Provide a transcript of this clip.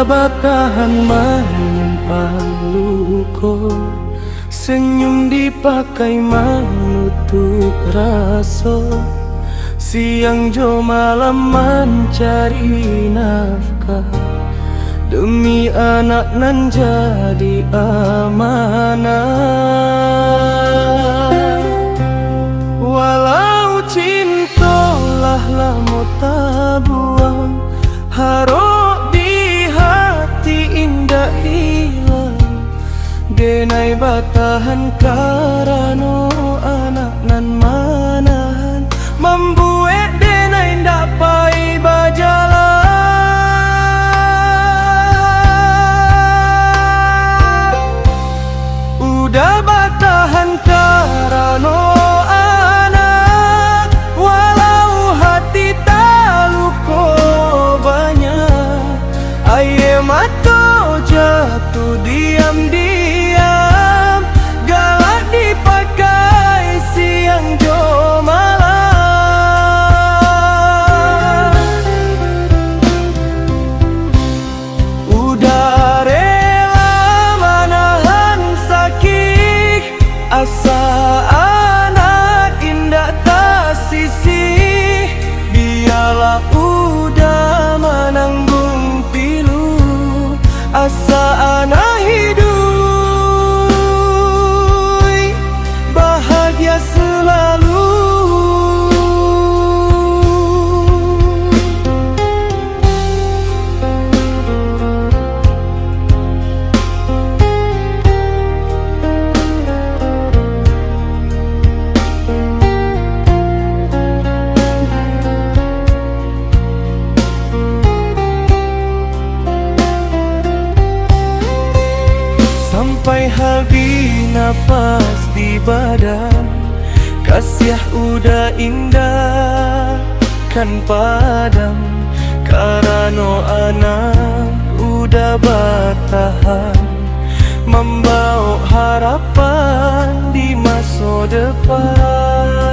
bertahan menyimpan luka, senyum dipakai menutup rasa. Siang jo malam mencari nafkah, demi anak nan jadi amanah. Walau cinta lah lama tak buang, harap di hati indah hilang. Denai bertahan karena anak nan manahan, membuat denai ndak pai berjalan. Udah bertahan karena anak, walau hati tak luka banyak. Air mata jatuh diam-diam, galak dipakai siang jo malam. Udah rela menahan sakit, asa anak indah tak sisih. Biarlah udah menanggung pilu, asa anak hidup bahagia selalu. Sampai habis nafas di badan, kasiah udah indah kan padam. Karena anak udah bertahan, membawa harapan di masa depan.